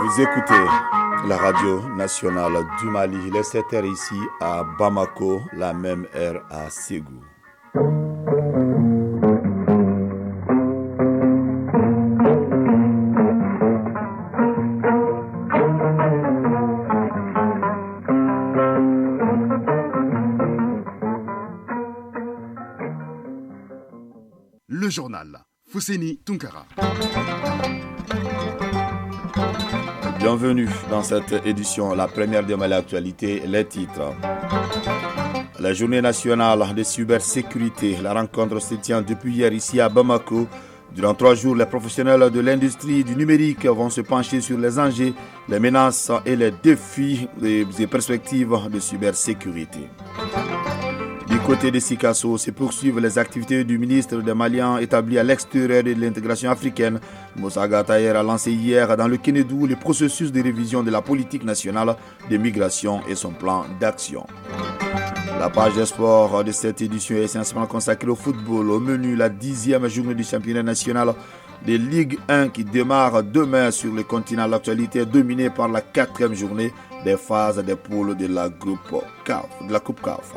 Vous écoutez la radio nationale du Mali. Il est 7h ici à Bamako, la même heure à Ségou. Le journal Fousseni Tunkara. Bienvenue dans cette édition, la première de l'actualité, les titres. La journée nationale de cybersécurité, la rencontre se tient depuis hier ici à Bamako. Durant 3 jours, les professionnels de l'industrie du numérique vont se pencher sur les enjeux, les menaces et les défis et perspectives de cybersécurité. Du côté de Sikasso, se poursuivent les activités du ministre des Maliens établi à l'extérieur de l'intégration africaine. Moussa Taher a lancé hier dans le Kénédou le processus de révision de la politique nationale de migration et son plan d'action. La page des sports de cette édition est essentiellement consacrée au football. Au menu, la 10e journée du championnat national de Ligue 1 qui démarre demain sur le continent. L'actualité est dominée par la 4e journée des phases des poules de la Coupe CAF.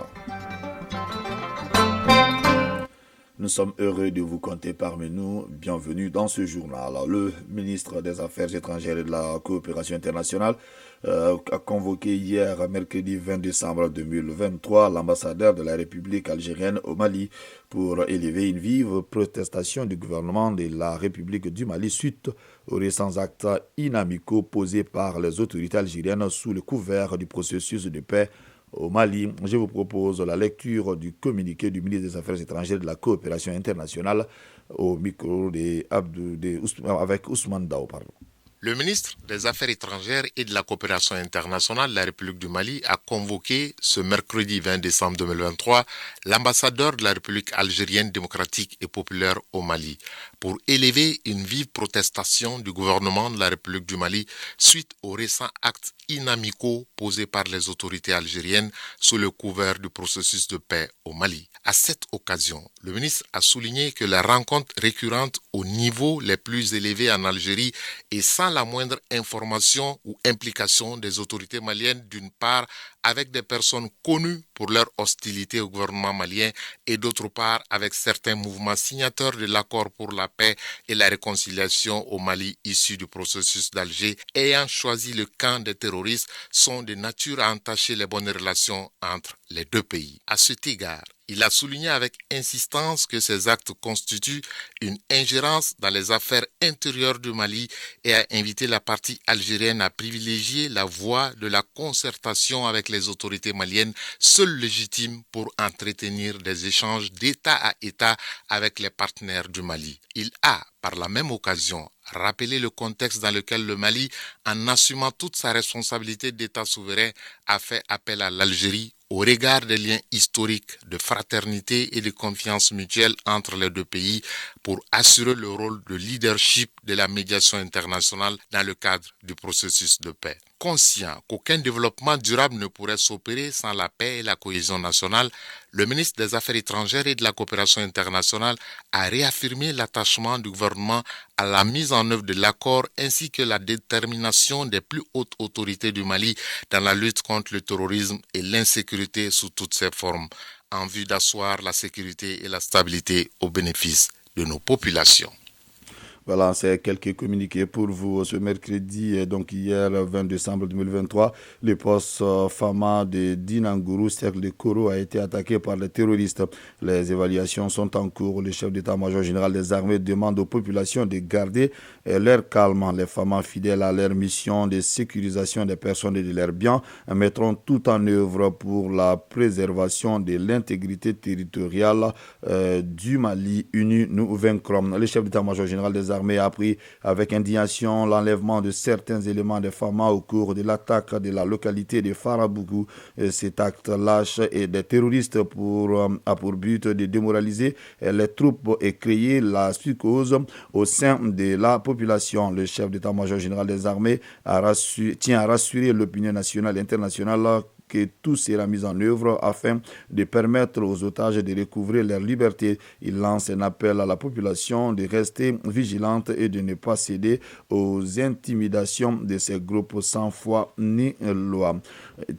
Nous sommes heureux de vous compter parmi nous. Bienvenue dans ce journal. Le ministre des Affaires étrangères et de la coopération internationale a convoqué hier, mercredi 20 décembre 2023, l'ambassadeur de la République algérienne au Mali pour élever une vive protestation du gouvernement de la République du Mali suite aux récents actes inamicaux posés par les autorités algériennes sous le couvert du processus de paix au Mali. Je vous propose la lecture du communiqué du ministre des Affaires étrangères et de la coopération internationale au micro avec Ousmane Dao. Le ministre des Affaires étrangères et de la coopération internationale de la République du Mali a convoqué ce mercredi 20 décembre 2023 l'ambassadeur de la République algérienne démocratique et populaire au Mali pour élever une vive protestation du gouvernement de la République du Mali suite aux récents actes inamicaux posés par les autorités algériennes sous le couvert du processus de paix au Mali. À cette occasion, le ministre a souligné que les rencontres récurrentes au niveau les plus élevés en Algérie et sans la moindre information ou implication des autorités maliennes d'une part avec des personnes connues pour leur hostilité au gouvernement malien et d'autre part avec certains mouvements signataires de l'accord pour la paix et la réconciliation au Mali issus du processus d'Alger ayant choisi le camp des terroristes sont de nature à entacher les bonnes relations entre les deux pays. À cet égard, il a souligné avec insistance que ces actes constituent une ingérence dans les affaires intérieures du Mali et a invité la partie algérienne à privilégier la voie de la concertation avec les autorités maliennes, seules légitimes pour entretenir des échanges d'État à État avec les partenaires du Mali. Il a, par la même occasion, rappeler le contexte dans lequel le Mali, en assumant toute sa responsabilité d'État souverain, a fait appel à l'Algérie au regard des liens historiques de fraternité et de confiance mutuelle entre les deux pays pour assurer le rôle de leadership de la médiation internationale dans le cadre du processus de paix. Conscient qu'aucun développement durable ne pourrait s'opérer sans la paix et la cohésion nationale, le ministre des Affaires étrangères et de la coopération internationale a réaffirmé l'attachement du gouvernement à la mise en œuvre de l'accord ainsi que la détermination des plus hautes autorités du Mali dans la lutte contre le terrorisme et l'insécurité sous toutes ses formes, en vue d'asseoir la sécurité et la stabilité au bénéfice de nos populations. Voilà, c'est quelques communiqués pour vous ce mercredi, donc hier 20 décembre 2023. Le poste Fama de Dinangourou, cercle de Koro, a été attaqué par les terroristes. Les évaluations sont en cours. Le chef d'état-major général des armées demande aux populations de garder leur calme. Les Fama, fidèles à leur mission de sécurisation des personnes et de leurs biens, mettront tout en œuvre pour la préservation de l'intégrité territoriale du Mali. Unis, nous vaincrons. Le chef d'état-major général des armée a pris avec indignation l'enlèvement de certains éléments des Fama au cours de l'attaque de la localité de Farabougou. Cet acte lâche et des terroristes a pour but de démoraliser les troupes et créer la psychose au sein de la population. Le chef d'état-major général des armées tient à rassurer l'opinion nationale et internationale que tout sera mis en œuvre afin de permettre aux otages de recouvrer leur liberté. Il lance un appel à la population de rester vigilante et de ne pas céder aux intimidations de ces groupes sans foi ni loi.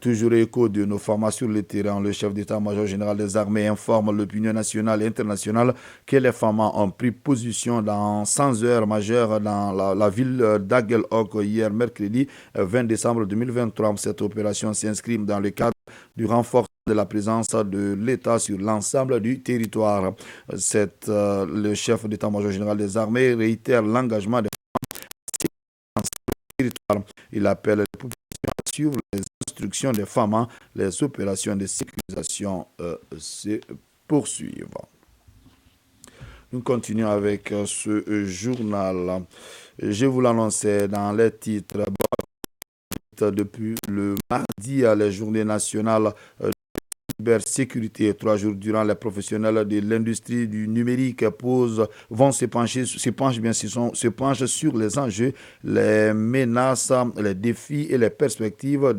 Toujours écho de nos formations sur le terrain, le chef d'état-major général des armées informe l'opinion nationale et internationale que les femmes ont pris position dans 100 heures majeures dans la ville d'Aguelhok hier mercredi 20 décembre 2023. Cette opération s'inscrit dans le cadre du renforcement de la présence de l'État sur l'ensemble du territoire. Le chef d'état-major général des armées réitère l'engagement des femmes sur le territoire. Il appelle les populations à suivre les instructions des femmes. Les opérations de sécurisation se poursuivent. Nous continuons avec ce journal. Je vous l'annonçais dans les titres. Depuis le mardi, les journées nationales de cybersécurité, 3 jours durant, les professionnels de l'industrie du numérique se penchent sur les enjeux, les menaces, les défis et les perspectives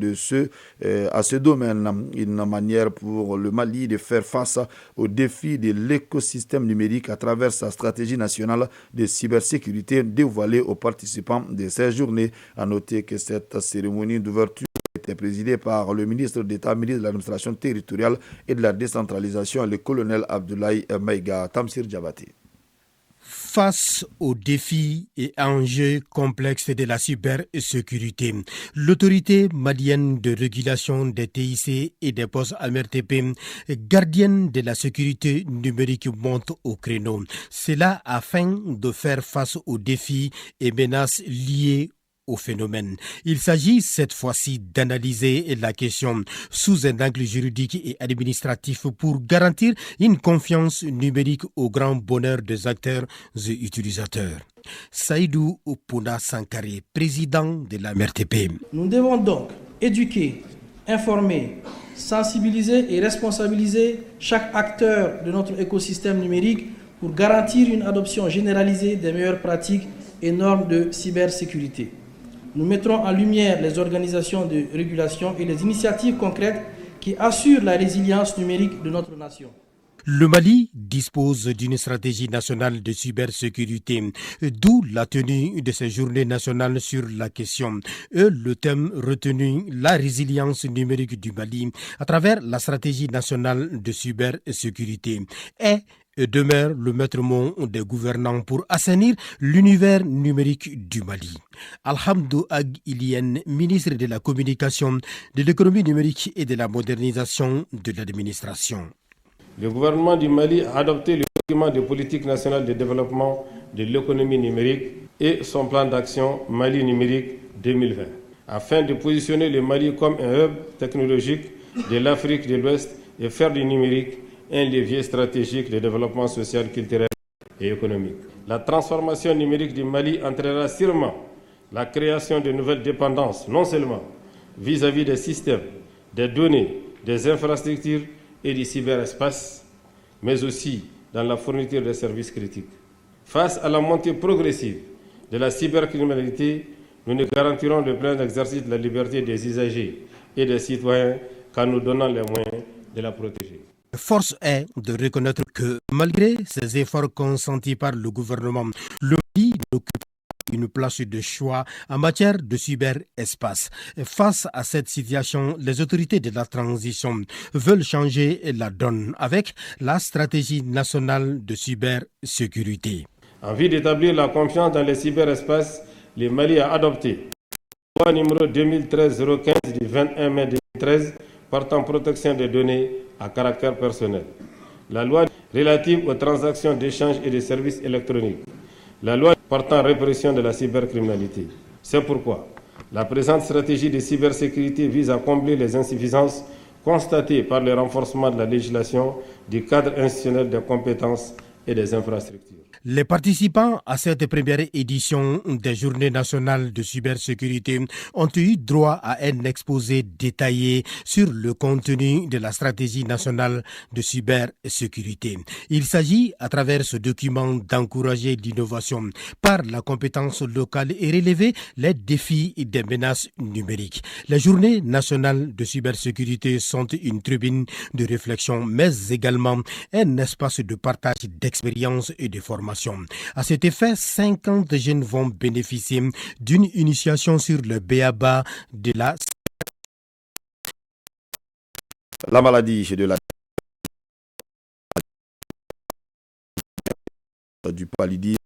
à ce domaine. Une manière pour le Mali de faire face aux défis de l'écosystème numérique à travers sa stratégie nationale de cybersécurité dévoilée aux participants de ces journées. À noter que cette cérémonie d'ouverture était présidée par le ministre d'État, ministre de l'administration territoriale et de la décentralisation, le colonel Abdoulaye Maïga. Tamsir Djabati. Face aux défis et enjeux complexes de la cybersécurité, l'autorité malienne de régulation des TIC et des postes AMRTP, gardienne de la sécurité numérique, monte au créneau. Cela afin de faire face aux défis et menaces liés au phénomène. Il s'agit cette fois-ci d'analyser la question sous un angle juridique et administratif pour garantir une confiance numérique au grand bonheur des acteurs et utilisateurs. Saïdou Pouna Sankare, président de la MRTP. Nous devons donc éduquer, informer, sensibiliser et responsabiliser chaque acteur de notre écosystème numérique pour garantir une adoption généralisée des meilleures pratiques et normes de cybersécurité. Nous mettrons en lumière les organisations de régulation et les initiatives concrètes qui assurent la résilience numérique de notre nation. Le Mali dispose d'une stratégie nationale de cybersécurité, d'où la tenue de ces journées nationales sur la question. Le thème retenu, la résilience numérique du Mali, à travers la stratégie nationale de cybersécurité, est et demeure le maître mot des gouvernants pour assainir l'univers numérique du Mali. Alhamdou Ag Ilien, ministre de la Communication, de l'économie numérique et de la modernisation de l'administration. Le gouvernement du Mali a adopté le document de politique nationale de développement de l'économie numérique et son plan d'action Mali numérique 2020, afin de positionner le Mali comme un hub technologique de l'Afrique de l'Ouest et faire du numérique un levier stratégique de développement social, culturel et et économique. La transformation numérique du Mali entraînera sûrement la création de nouvelles dépendances, non seulement vis-à-vis des systèmes, des données, des infrastructures et du cyberespace, mais aussi dans la fourniture des services critiques. Face à la montée progressive de la cybercriminalité, nous ne garantirons le plein exercice de la liberté des usagers et des citoyens qu'en nous donnant les moyens de la protéger. Force est de reconnaître que malgré ces efforts consentis par le gouvernement, le pays n'occupe pas une place de choix en matière de cyberespace. Face à cette situation, les autorités de la transition veulent changer la donne avec la stratégie nationale de cybersécurité. En vue d'établir la confiance dans les cyberespaces, le Mali a adopté la loi numéro 2013-015 du 21 mai 2013 portant protection des données à caractère personnel. La loi relative aux transactions d'échange et de services électroniques. La loi portant répression de la cybercriminalité. C'est pourquoi la présente stratégie de cybersécurité vise à combler les insuffisances constatées par le renforcement de la législation, du cadre institutionnel des compétences et des infrastructures. Les participants à cette première édition des Journées nationales de cybersécurité ont eu droit à un exposé détaillé sur le contenu de la stratégie nationale de cybersécurité. Il s'agit, à travers ce document, d'encourager l'innovation par la compétence locale et relever les défis des menaces numériques. Les Journées nationales de cybersécurité sont une tribune de réflexion, mais également un espace de partage d'expériences et de formation. À cet effet, 50 jeunes vont bénéficier d'une initiation sur le b.a.-ba de la maladie de du paludisme.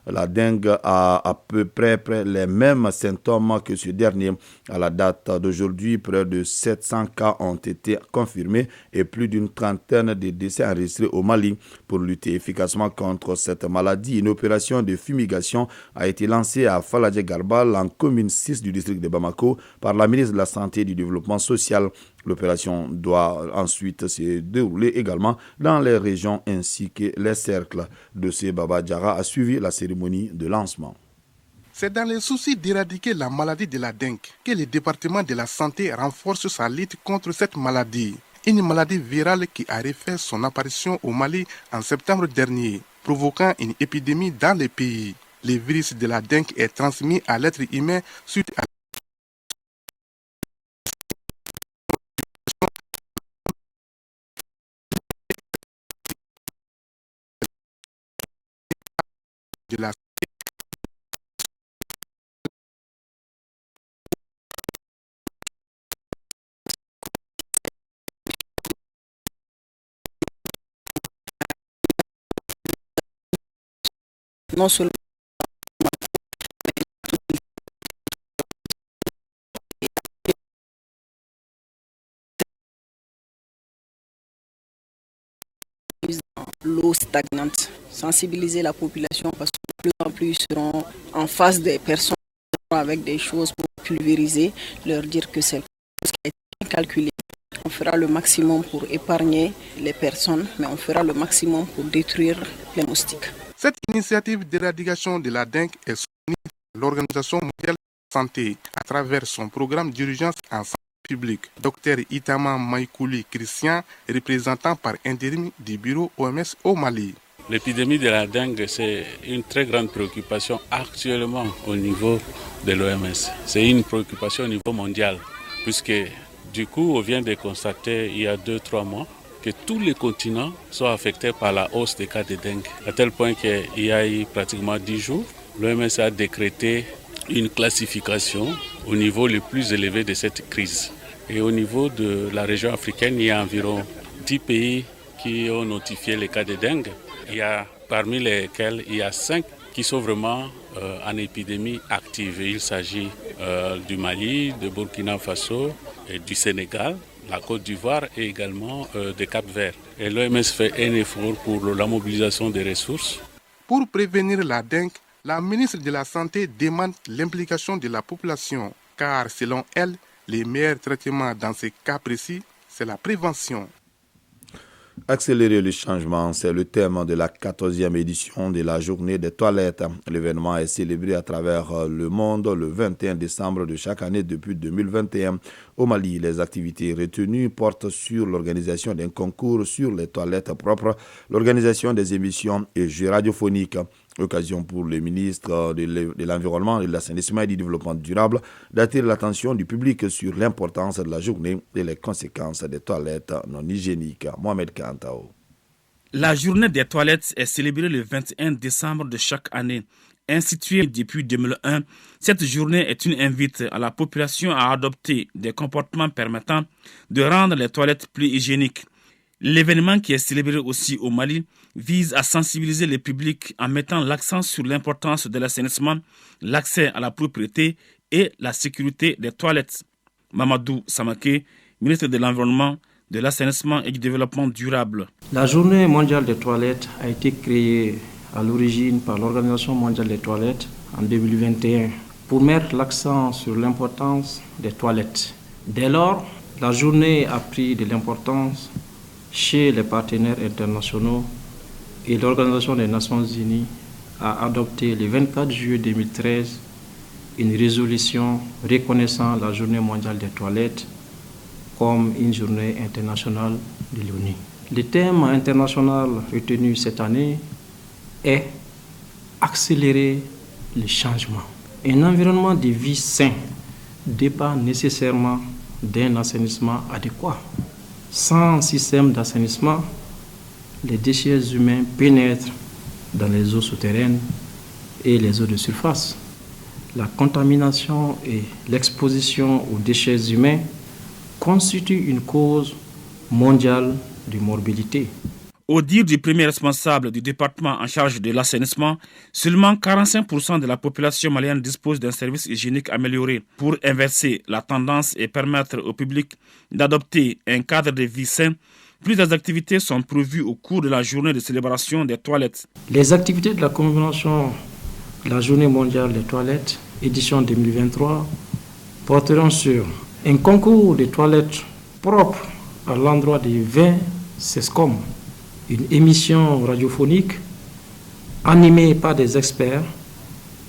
La dengue a à peu près les mêmes symptômes que ce dernier. À la date d'aujourd'hui, près de 700 cas ont été confirmés et plus d'une trentaine de décès enregistrés au Mali. Pour lutter efficacement contre cette maladie, une opération de fumigation a été lancée à Faladje Garbal, en commune 6 du district de Bamako, par la ministre de la Santé et du Développement social. L'opération doit ensuite se dérouler également dans les régions ainsi que les cercles. De ce Baba Diarra a suivi la cérémonie de lancement. C'est dans le souci d'éradiquer la maladie de la dengue que le département de la santé renforce sa lutte contre cette maladie. Une maladie virale qui a refait son apparition au Mali en septembre dernier, provoquant une épidémie dans le pays. Le virus de la dengue est transmis à l'être humain suite à de la non seulement l'eau stagnante, sensibiliser la population parce que de plus en plus ils seront en face des personnes avec des choses pour pulvériser, leur dire que c'est quelque chose qui a été bien calculé. On fera le maximum pour épargner les personnes, mais on fera le maximum pour détruire les moustiques. Cette initiative d'éradication de la dengue est soutenue par l'Organisation mondiale de la santé à travers son programme d'urgence en santé publique. Dr Itama Maïkouli Christian, représentant par intérim du bureau OMS au Mali. L'épidémie de la dengue, c'est une très grande préoccupation actuellement au niveau de l'OMS. C'est une préoccupation au niveau mondial, puisque du coup, on vient de constater il y a 2-3 mois que tous les continents sont affectés par la hausse des cas de dengue, à tel point qu'il y a eu pratiquement 10 jours, l'OMS a décrété une classification au niveau le plus élevé de cette crise. Et au niveau de la région africaine, il y a environ 10 pays qui ont notifié les cas de dengue. Il y a parmi lesquels il y a 5 qui sont vraiment en épidémie active. Il s'agit du Mali, de Burkina Faso, et du Sénégal, la Côte d'Ivoire et également de Cap-Vert. Et l'OMS fait un effort pour la mobilisation des ressources. Pour prévenir la dengue, la ministre de la Santé demande l'implication de la population, car selon elle, les meilleurs traitements dans ces cas précis, c'est la prévention. Accélérer le changement, c'est le thème de la 14e édition de la Journée des toilettes. L'événement est célébré à travers le monde le 21 décembre de chaque année depuis 2021. Au Mali, les activités retenues portent sur l'organisation d'un concours sur les toilettes propres, l'organisation des émissions et jeux radiophoniques. Occasion pour le ministre de l'Environnement, de l'Assainissement et du Développement durable d'attirer l'attention du public sur l'importance de la journée et les conséquences des toilettes non hygiéniques. Mohamed Kantao. La journée des toilettes est célébrée le 21 décembre de chaque année. Instituée depuis 2001, cette journée est une invite à la population à adopter des comportements permettant de rendre les toilettes plus hygiéniques. L'événement, qui est célébré aussi au Mali, vise à sensibiliser le public en mettant l'accent sur l'importance de l'assainissement, l'accès à la propriété et la sécurité des toilettes. Mamadou Samaké, ministre de l'Environnement, de l'Assainissement et du Développement durable. La Journée mondiale des toilettes a été créée à l'origine par l'Organisation mondiale des toilettes en 2021 pour mettre l'accent sur l'importance des toilettes. Dès lors, la journée a pris de l'importance chez les partenaires internationaux et l'Organisation des Nations Unies a adopté le 24 juillet 2013 une résolution reconnaissant la Journée mondiale des toilettes comme une journée internationale de l'ONU. Le thème international retenu cette année est accélérer le changement. Un environnement de vie sain dépend nécessairement d'un assainissement adéquat. Sans système d'assainissement, les déchets humains pénètrent dans les eaux souterraines et les eaux de surface. La contamination et l'exposition aux déchets humains constituent une cause mondiale de morbidité. Au dire du premier responsable du département en charge de l'assainissement, seulement 45% de la population malienne dispose d'un service hygiénique amélioré. Pour inverser la tendance et permettre au public d'adopter un cadre de vie sain, plusieurs activités sont prévues au cours de la journée de célébration des toilettes. Les activités de la commémoration de la Journée mondiale des toilettes, édition 2023, porteront sur un concours de toilettes propres à l'endroit des 20 SESCOM, une émission radiophonique animée par des experts,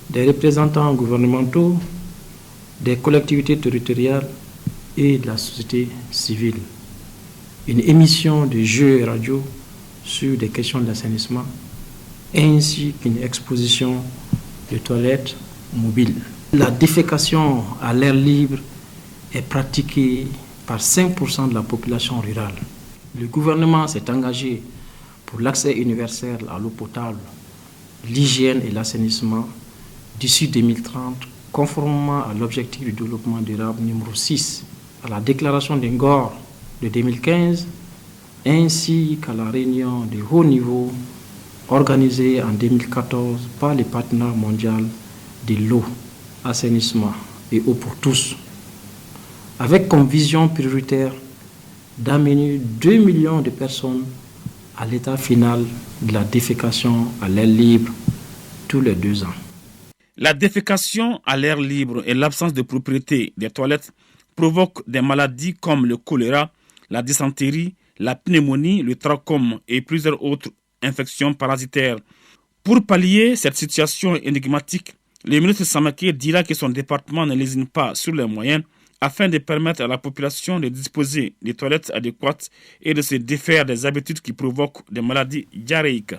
des représentants gouvernementaux, des collectivités territoriales et de la société civile. Une émission de jeux radio sur des questions d'assainissement, ainsi qu'une exposition de toilettes mobiles. La défécation à l'air libre est pratiquée par 5% de la population rurale. Le gouvernement s'est engagé pour l'accès universel à l'eau potable, l'hygiène et l'assainissement d'ici 2030, conformément à l'objectif du développement durable numéro 6, à la déclaration d'Ngor de 2015, ainsi qu'à la réunion de haut niveau organisée en 2014 par les partenaires mondiaux de l'eau, assainissement et eau pour tous, avec comme vision prioritaire d'amener 2 millions de personnes à l'état final de la défécation à l'air libre tous les 2 ans. La défécation à l'air libre et l'absence de propriété des toilettes provoquent des maladies comme le choléra, la dysenterie, la pneumonie, le trachome et plusieurs autres infections parasitaires. Pour pallier cette situation énigmatique, le ministre Samaké dira que son département ne lésine pas sur les moyens afin de permettre à la population de disposer de toilettes adéquates et de se défaire des habitudes qui provoquent des maladies diarrhéiques.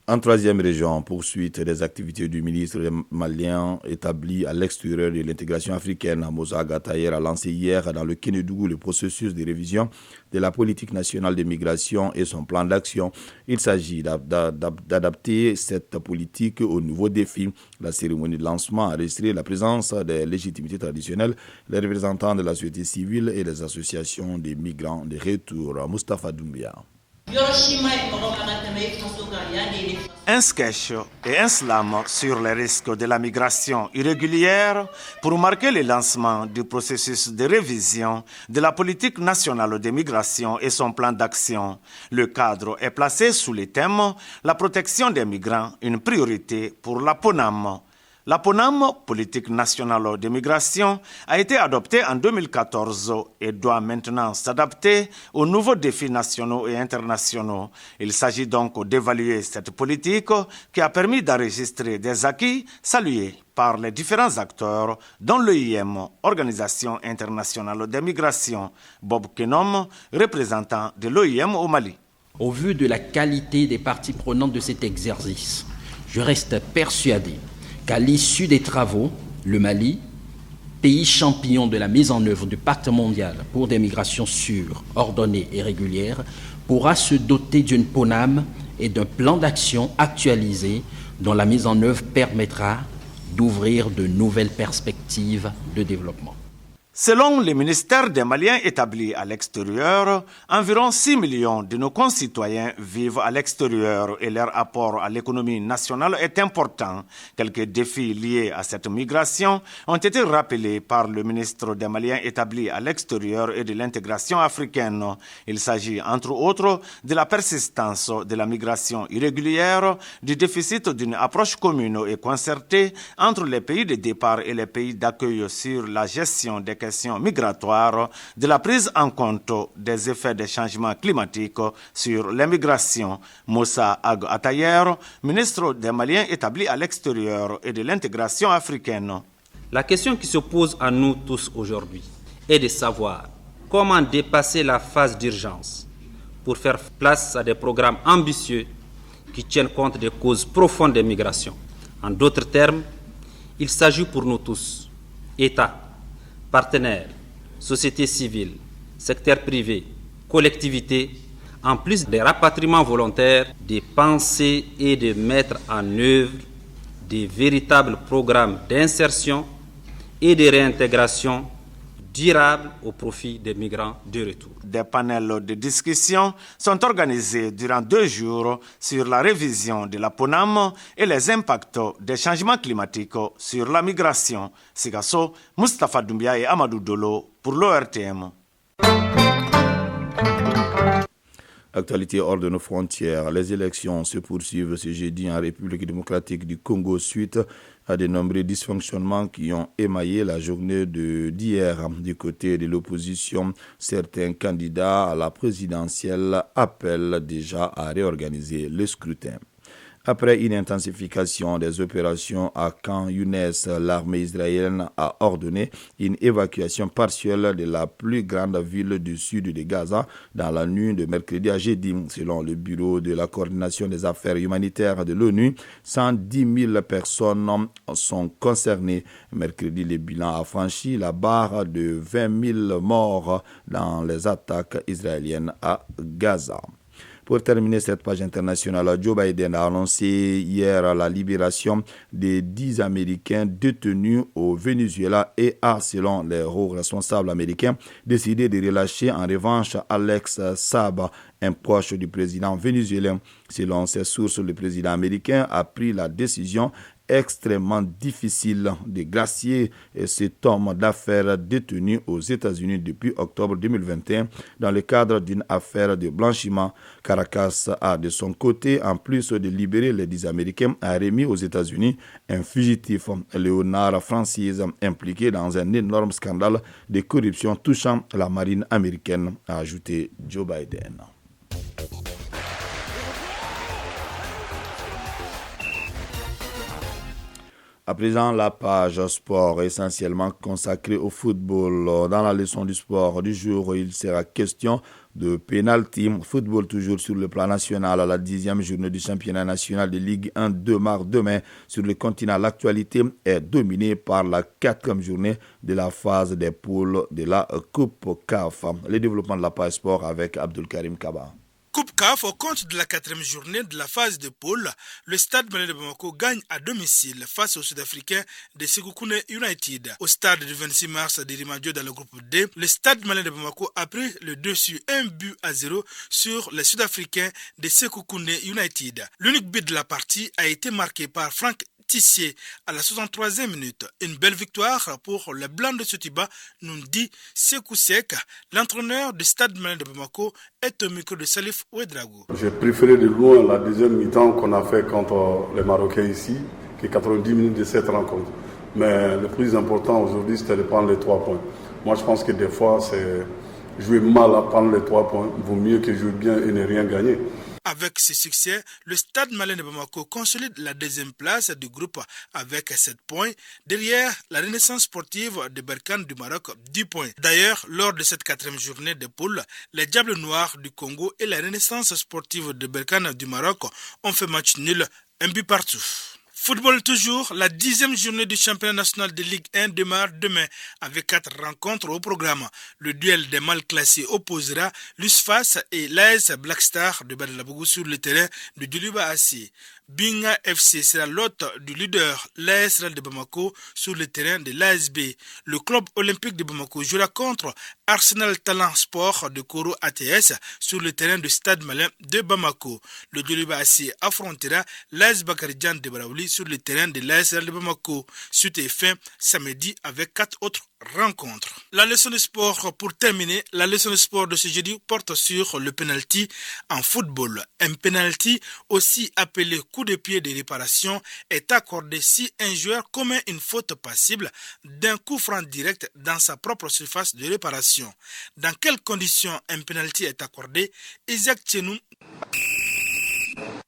En troisième région, poursuite des activités du ministre malien établi à l'extérieur de l'intégration africaine. Moussa Gatayer a lancé hier dans le Kénédougou le processus de révision de la politique nationale de migration et son plan d'action. Il s'agit d'adapter cette politique aux nouveaux défis. La cérémonie de lancement a registré la présence des légitimités traditionnelles, les représentants de la société civile et des associations des migrants de retour. Moustapha Doumbia. Un sketch et un slam sur les risques de la migration irrégulière pour marquer le lancement du processus de révision de la politique nationale de migration et son plan d'action. Le cadre est placé sous le thème « La protection des migrants, une priorité pour la PONAM ». La PONAM, politique nationale de migration, a été adoptée en 2014 et doit maintenant s'adapter aux nouveaux défis nationaux et internationaux. Il s'agit donc d'évaluer cette politique qui a permis d'enregistrer des acquis salués par les différents acteurs, dont l'OIM, Organisation internationale des migrations. Bob Kenom, représentant de l'OIM au Mali. Au vu de la qualité des parties prenantes de cet exercice, je reste persuadé qu'à l'issue des travaux, le Mali, pays champion de la mise en œuvre du Pacte mondial pour des migrations sûres, ordonnées et régulières, pourra se doter d'une PONAM et d'un plan d'action actualisé dont la mise en œuvre permettra d'ouvrir de nouvelles perspectives de développement. Selon le ministère des Maliens établis à l'extérieur, environ 6 millions de nos concitoyens vivent à l'extérieur et leur apport à l'économie nationale est important. Quelques défis liés à cette migration ont été rappelés par le ministre des Maliens établis à l'extérieur et de l'intégration africaine. Il s'agit entre autres de la persistance de la migration irrégulière, du déficit d'une approche commune et concertée entre les pays de départ et les pays d'accueil sur la gestion des questions migratoires, de la prise en compte des effets des changements climatiques sur les migrations. Moussa Ag Atayer, ministre des Maliens établis à l'extérieur et de l'intégration africaine. La question qui se pose à nous tous aujourd'hui est de savoir comment dépasser la phase d'urgence pour faire place à des programmes ambitieux qui tiennent compte des causes profondes des migrations. En d'autres termes, il s'agit pour nous tous, États, partenaires, société civile, secteur privé, collectivités, en plus des rapatriements volontaires, de penser et de mettre en œuvre des véritables programmes d'insertion et de réintégration durables au profit des migrants de retour. Des panels de discussion sont organisés durant 2 jours sur la révision de la PONAM et les impacts des changements climatiques sur la migration. Sigasso, Mustafa Doumbia et Amadou Dolo pour l'ORTM. Actualité hors de nos frontières. Les élections se poursuivent ce jeudi en République démocratique du Congo suite à de nombreux dysfonctionnements qui ont émaillé la journée d'hier. Du côté de l'opposition, certains candidats à la présidentielle appellent déjà à réorganiser le scrutin. Après une intensification des opérations à Khan Younes, l'armée israélienne a ordonné une évacuation partielle de la plus grande ville du sud de Gaza dans la nuit de mercredi à jeudi. Selon le bureau de la coordination des affaires humanitaires de l'ONU, 110 000 personnes sont concernées. Mercredi, le bilan a franchi la barre de 20 000 morts dans les attaques israéliennes à Gaza. Pour terminer cette page internationale, Joe Biden a annoncé hier la libération des 10 Américains détenus au Venezuela et a, selon les hauts responsables américains, décidé de relâcher en revanche Alex Saab, un proche du président vénézuélien. Selon ses sources, le président américain a pris la décision extrêmement difficile de gracier cet homme d'affaires détenu aux États-Unis depuis octobre 2021 dans le cadre d'une affaire de blanchiment. Caracas a de son côté, en plus de libérer les 10 Américains, a remis aux États-Unis un fugitif, Leonard Francis, impliqué dans un énorme scandale de corruption touchant la marine américaine, a ajouté Joe Biden. À présent, la page sport essentiellement consacrée au football. Dans la leçon du sport du jour, il sera question de pénalty. Football toujours sur le plan national à la 10e journée du championnat national de Ligue 1 démarre demain sur le continent. L'actualité est dominée par la 4e journée de la phase des poules de la Coupe CAF. Le développement de la page sport avec Abdul Karim Kaba. Coupe CAF, au compte de la 4e journée de la phase de poule, le Stade Malien de Bamako gagne à domicile face aux Sud-Africains de Sekoukoune United. Au stade du 26 mars de Rimadio dans le groupe D, le Stade Malien de Bamako a pris le dessus 1-0 sur les Sud-Africains de Sekoukoune United. L'unique but de la partie a été marqué par Franck Tissier à la 63e minute. Une belle victoire pour les Blancs de Sotiba, nous dit Sekou Sek. L'entraîneur du Stade Malien de Bamako est au micro de Salif Ouedraogo. J'ai préféré de loin la deuxième mi-temps qu'on a fait contre les Marocains ici, que 90 minutes de cette rencontre. Mais le plus important aujourd'hui, c'était de prendre les 3 points. Moi, je pense que des fois, c'est jouer mal à prendre les 3 points. Vaut mieux que jouer bien et ne rien gagner. Avec ce succès, le Stade Malien de Bamako consolide la deuxième place du groupe avec 7 points. Derrière, la Renaissance sportive de Berkane du Maroc, 10 points. D'ailleurs, lors de cette 4e journée de poule, les Diables Noirs du Congo et la Renaissance sportive de Berkane du Maroc ont fait match nul, un but partout. Football toujours, la 10e journée du championnat national de Ligue 1 démarre demain avec 4 rencontres au programme. Le duel des mal classés opposera l'USFAS et l'AS Black Star de Badalabougou sur le terrain de Djoliba Assi. Binga FC sera l'hôte du leader, l'AS Real de Bamako, sur le terrain de l'ASB. Le club olympique de Bamako jouera contre Arsenal Talent Sport de Koro ATS sur le terrain du Stade Malien de Bamako. Le Djoliba Assi affrontera l'AS Bakaridjan de Baraouli sur le terrain de l'AS Real de Bamako. Suite et fin samedi avec 4 autres rencontres. La leçon de sport pour terminer, la leçon de sport de ce jeudi porte sur le penalty en football. Un penalty, aussi appelé coup de pied de réparation, est accordé si un joueur commet une faute passible d'un coup franc direct dans sa propre surface de réparation. Dans quelles conditions un penalty est accordé? Isaac Tchenou.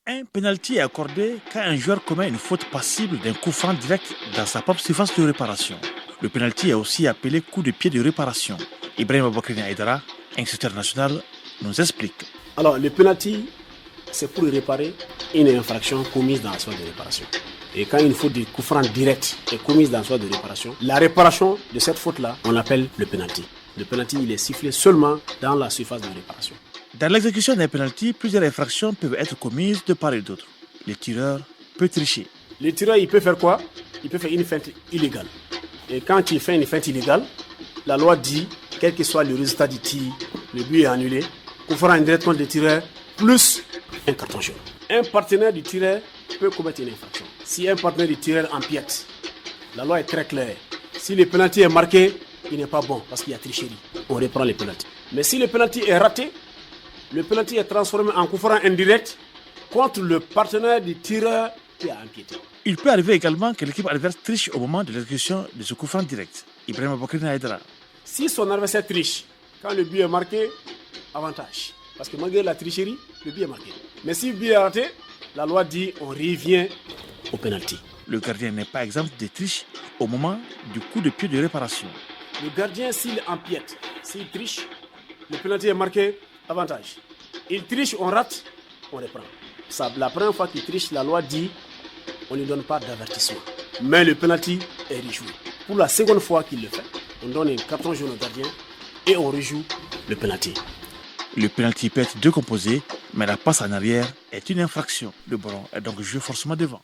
Un penalty est accordé quand un joueur commet une faute passible d'un coup franc direct dans sa propre surface de réparation. Le penalty est aussi appelé coup de pied de réparation. Ibrahim Aboubakry Aïdara, inspecteur national, nous explique. Alors, le penalty, c'est pour réparer une infraction commise dans la surface de réparation. Et quand une faute de coup franc direct est commise dans la surface de réparation, la réparation de cette faute-là, on l'appelle le penalty. Le penalty, il est sifflé seulement dans la surface de réparation. Dans l'exécution d'un penalty, plusieurs infractions peuvent être commises de part et d'autre. Le tireur peut tricher. Le tireur, il peut faire quoi? Il peut faire une feinte illégale. Et quand il fait une feinte illégale, la loi dit, quel que soit le résultat du tir, le but est annulé. Coup franc indirect contre le tireur, plus un carton jaune. Un partenaire du tireur peut commettre une infraction. Si un partenaire du tireur empiète, la loi est très claire. Si le penalty est marqué, il n'est pas bon parce qu'il y a tricherie. On reprend le penalty. Mais si le penalty est raté, le penalty est transformé en coup franc indirect contre le partenaire du tireur qui a empiété. Il peut arriver également que l'équipe adverse triche au moment de l'exécution de ce coup franc direct. Ibrahim Aboubakry Aïdara. Si son adversaire triche, quand le but est marqué, avantage. Parce que malgré la tricherie, le but est marqué. Mais si le but est raté, la loi dit on revient au penalty. Le gardien n'est pas exempt de triche au moment du coup de pied de réparation. Le gardien, s'il empiète, s'il triche, le penalty est marqué, avantage. Il triche, on rate, on reprend. La première fois qu'il triche, la loi dit on ne lui donne pas d'avertissement. Mais le penalty est rejoué. Pour la seconde fois qu'il le fait, on donne un carton jaune au gardien et on rejoue le penalty. Le penalty peut être décomposé, mais la passe en arrière est une infraction. Le ballon est donc joué forcément devant.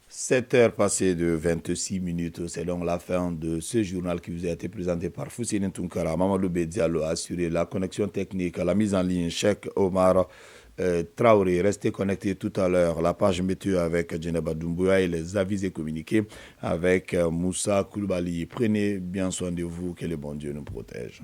7 heures passées de 26 minutes, c'est donc la fin de ce journal qui vous a été présenté par Foussine Tounkara. Mamadou Bedialo a assuré la connexion technique, la mise en ligne, Cheikh Omar Traoré. Restez connectés tout à l'heure. La page météo avec Djeneba Doumbouya et les avis et communiqués avec Moussa Koulibaly. Prenez bien soin de vous, que le bon Dieu nous protège.